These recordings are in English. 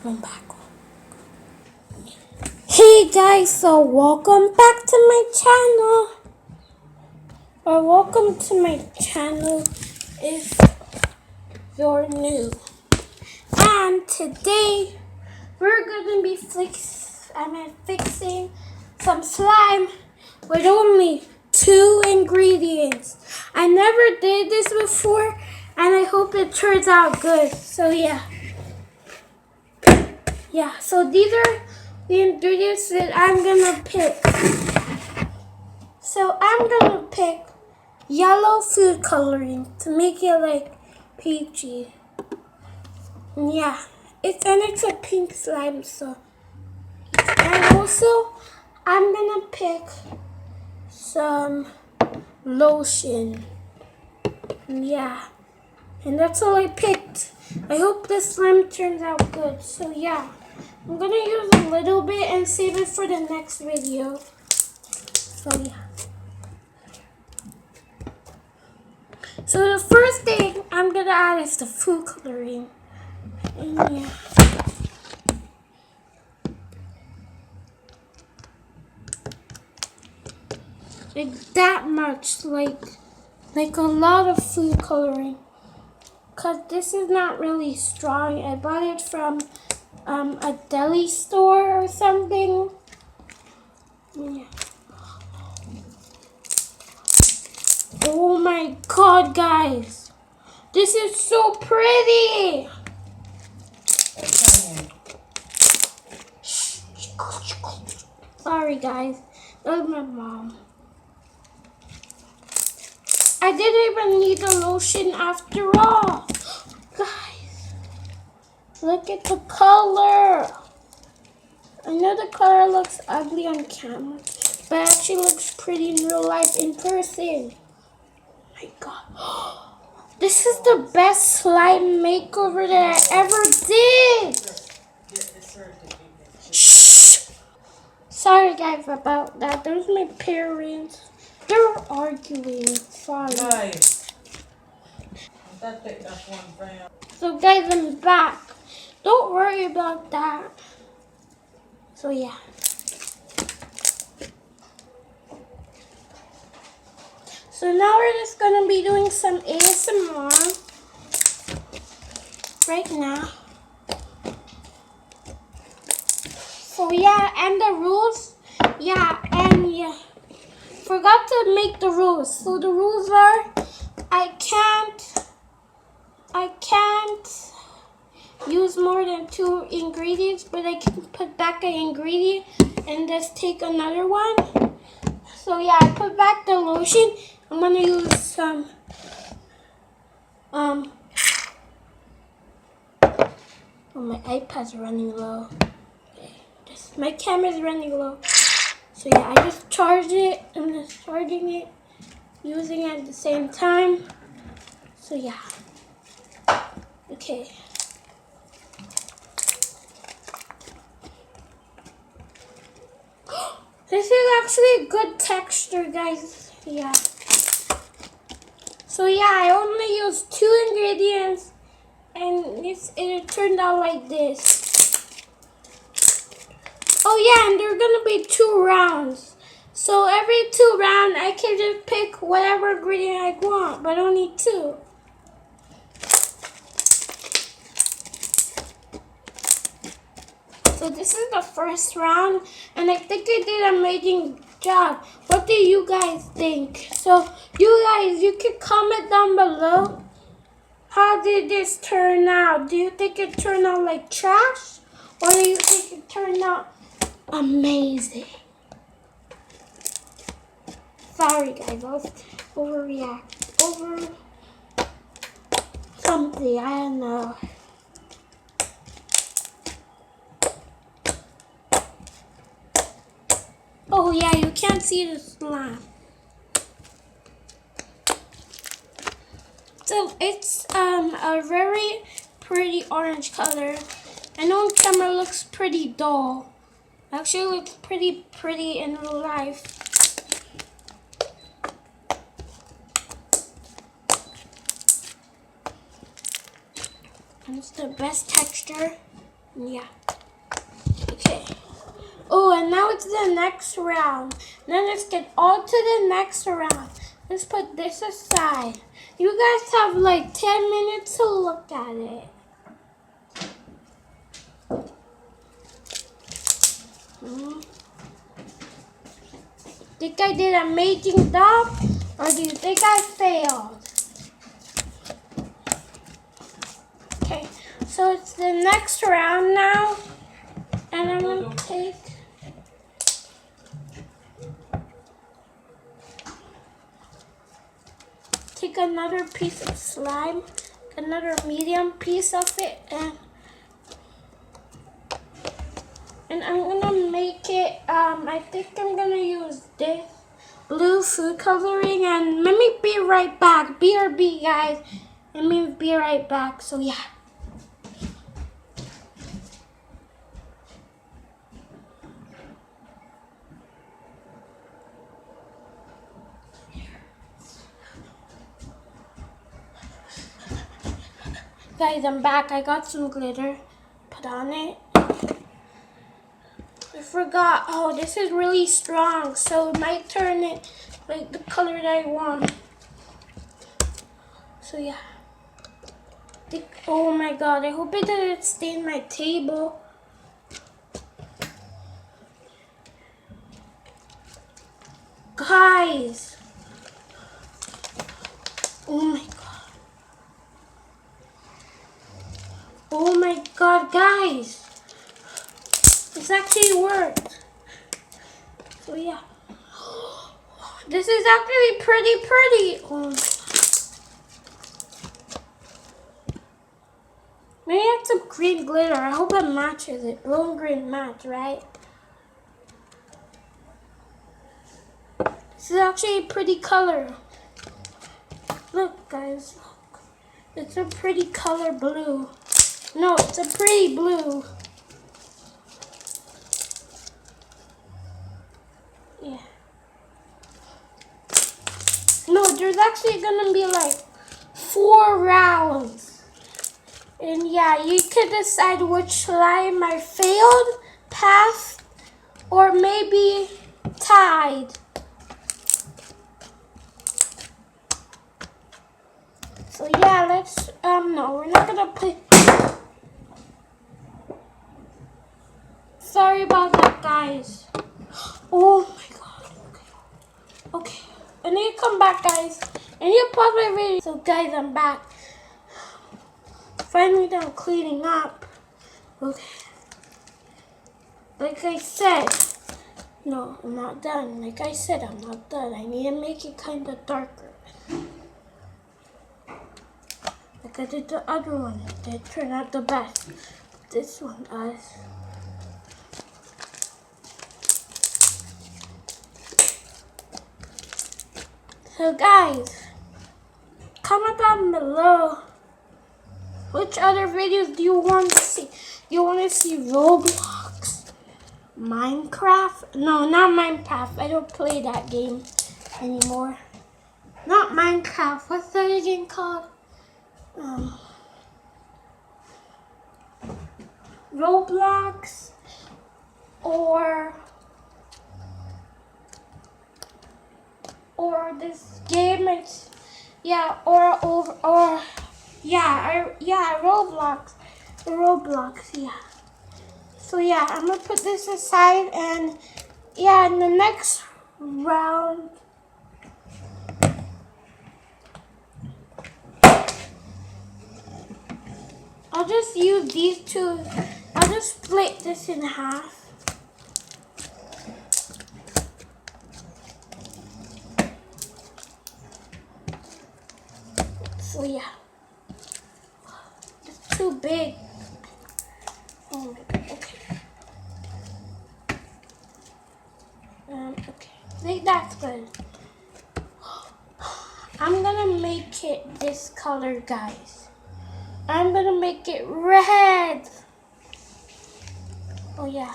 coming back. Hey guys, so welcome back to my channel. Or welcome to my channel if you're new. And today we're gonna be fixing some slime with only 2 ingredients. I never did this before and I hope it turns out good. So so these are the ingredients that I'm gonna pick. So I'm gonna pick yellow food coloring to make it like peachy. Yeah, it's a pink slime. So, and also I'm gonna pick some lotion. Yeah, and that's all I picked. I hope this slime turns out good. So yeah, I'm gonna use a little bit and save it for the next video. So yeah. So the first thing I'm gonna add is the food coloring. And yeah. Like that much, like a lot of food coloring. Cause this is not really strong. I bought it from a deli store or something. Yeah. Oh my god, guys. This is so pretty. Sorry guys, that was my mom. I didn't even need the lotion after all. Guys, look at the color. I know the color looks ugly on camera, but it actually looks pretty in real life in person. Oh my god. This is the best slime makeover that I ever did. Shh. Sorry guys about that. There's my parents. They're arguing. Sorry. Nice. So guys, I'm back. Don't worry about that. So yeah. So now we're just gonna be doing some ASMR right now. So yeah, and the rules. Yeah. Forgot to make the rules. So the rules are I can't use more than 2 ingredients, but I can put back an ingredient and just take another one. So yeah, I put back the lotion. I'm gonna use some oh, my iPad's running low. Okay, my camera's running low. So yeah, I just charged it. I'm just charging it, using it at the same time. So yeah. Okay. This is actually a good texture, guys. Yeah. So yeah, I only used 2 ingredients, and it turned out like this. Oh yeah, and there are gonna be 2 rounds. So every 2 rounds, I can just pick whatever ingredient I want, but only 2. So this is the first round, and I think I did an amazing job. What do you guys think? So you can comment down below. How did this turn out? Do you think it turned out like trash? Or do you think it turned out amazing? Sorry guys, I was overreact over something, I don't know. Oh yeah, you can't see the slime. So it's a very pretty orange color. I know on camera it looks pretty dull. Actually, it looks pretty in real life. And it's the best texture. Yeah. Okay. Oh, and now it's the next round. Now let's get on to the next round. Let's put this aside. You guys have like 10 minutes to look at it. Think I did an amazing job, or do you think I failed? Okay, so it's the next round now, and I'm gonna take another piece of slime, another medium piece of it, and I'm gonna make it, I think I'm gonna use this blue food coloring, and let me be right back. BRB, guys. Let me be right back, so yeah. Guys, I'm back. I got some glitter. Put on it. I forgot. Oh, this is really strong, so it might turn it like the color that I want. So yeah. Oh my god, I hope it didn't stain my table. Guys. Oh my god. Oh my god, guys. This actually worked. So yeah. This is actually pretty. Oh my god. Maybe I have some green glitter. I hope it matches it. Blue and green match, right? This is actually a pretty color. Look, guys. Look. It's a pretty color blue. No, it's a pretty blue. Yeah. No, there's actually gonna be like 4 rounds. And yeah, you can decide which slime I failed, passed, or maybe tied. So yeah, let's, no, we're not gonna play. Sorry about that, guys. Oh my god, okay. I need to come back, guys. I need to pause my video. So guys, I'm back. Finally done cleaning up. Okay. Like I said, no, I'm not done. Like I said, I'm not done. I need to make it kind of darker. Like I did the other one. It did turn out the best. This one does. So guys, comment down below. Which other videos do you want to see? You want to see Roblox? Minecraft? No, not Minecraft. I don't play that game anymore. Not Minecraft. What's that again called? Roblox or this game. It's Roblox, yeah. So yeah, I'm gonna put this aside, and yeah, in the next round, I'll just use these two. I'll just split this in half. So yeah, it's too big. Oh my god, okay. Okay, I think that's good. I'm gonna make it this color, guys. I'm gonna make it red. Oh yeah.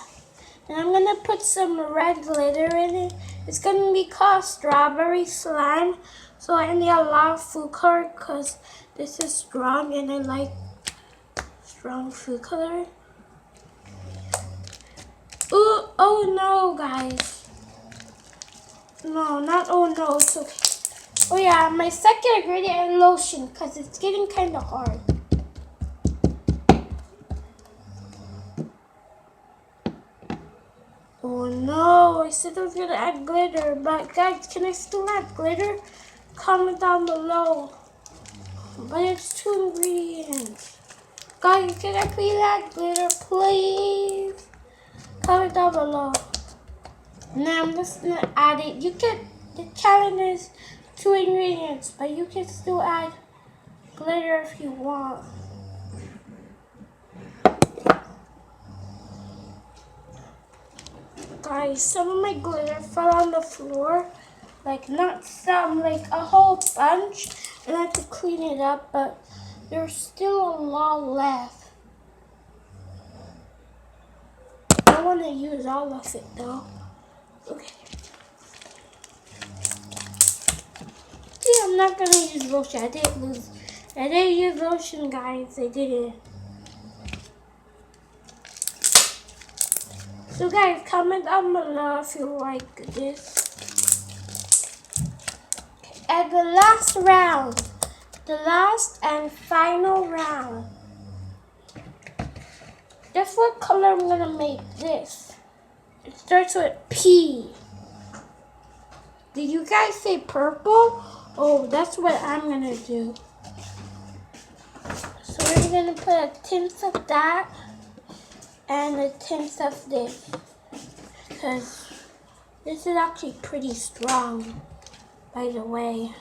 And I'm gonna put some red glitter in it. It's gonna be called strawberry slime. So I need a lot of food color because this is strong and I like strong food color. Oh no, guys. No, not oh no, it's okay. Oh yeah, my second ingredient is lotion because it's getting kind of hard. Oh no, I said I was gonna add glitter, but guys, can I still add glitter? Comment down below. But it's 2 ingredients. Guys, can I please add glitter, please? Comment down below. Now I'm just gonna add it. The challenge is 2 ingredients, but you can still add glitter if you want. Guys, some of my glitter fell on the floor. Like not some, like a whole bunch. And I had to clean it up, but there's still a lot left. I want to use all of it though. Okay. See, I'm not gonna use lotion. I didn't use lotion, guys. I didn't. So guys, comment down below if you like this. And the last round, the last and final round. Guess what color I'm gonna make this? It starts with P. Did you guys say purple? Oh, that's what I'm gonna do. So we're gonna put a tint of that and a tint of this, because this is actually pretty strong, by the way.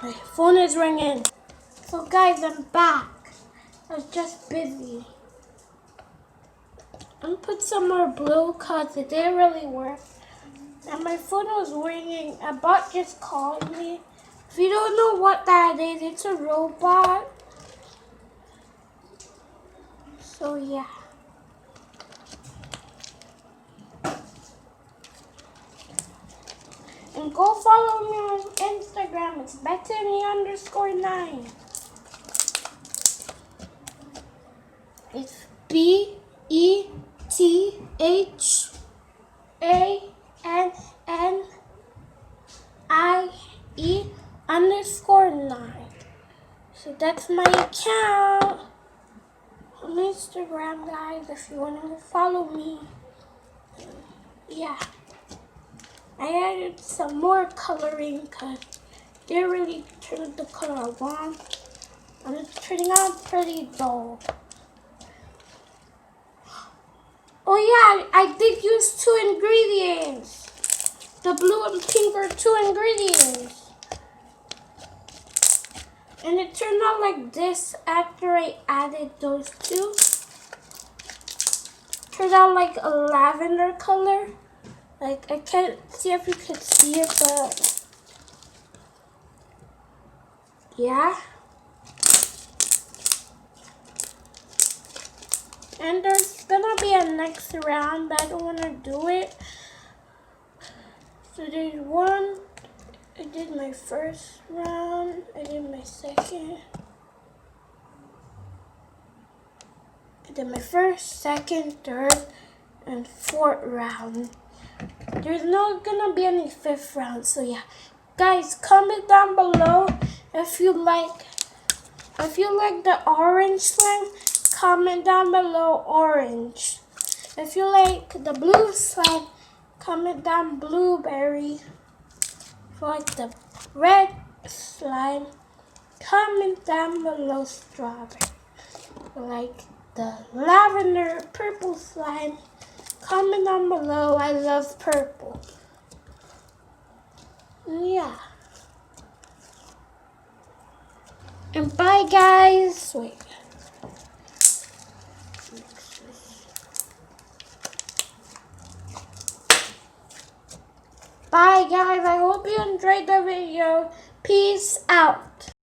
My phone is ringing. So guys, I'm back. I was just busy. I'm gonna put some more blue because it didn't really work. And my phone was ringing. A bot just called me. If you don't know what that is, it's a robot. So yeah. And go follow me on Instagram. It's Bethany_9. It's BETHANNIE_9. So that's my account on Instagram, guys, if you want to follow me. Yeah. I added some more coloring because they really turned the color I want. And it's turning out pretty dull. Oh yeah, I did use 2 ingredients. The blue and pink are 2 ingredients. And it turned out like this after I added those 2. Turned out like a lavender color. Like, I can't see if you can see it, but yeah. And there's gonna be a next round, but I don't wanna do it. So there's one. I did my first round. I did my second. I did my first, second, third, and 4th round. There's not gonna be any 5th round, so yeah. Guys, comment down below if you like the orange slime. Comment down below orange. If you like the blue slime, comment down blueberry. If you like the red slime, comment down below strawberry. If you like the lavender purple slime, comment down below. I love purple. Yeah. And bye, guys. Wait. Bye, guys. I hope you enjoyed the video. Peace out.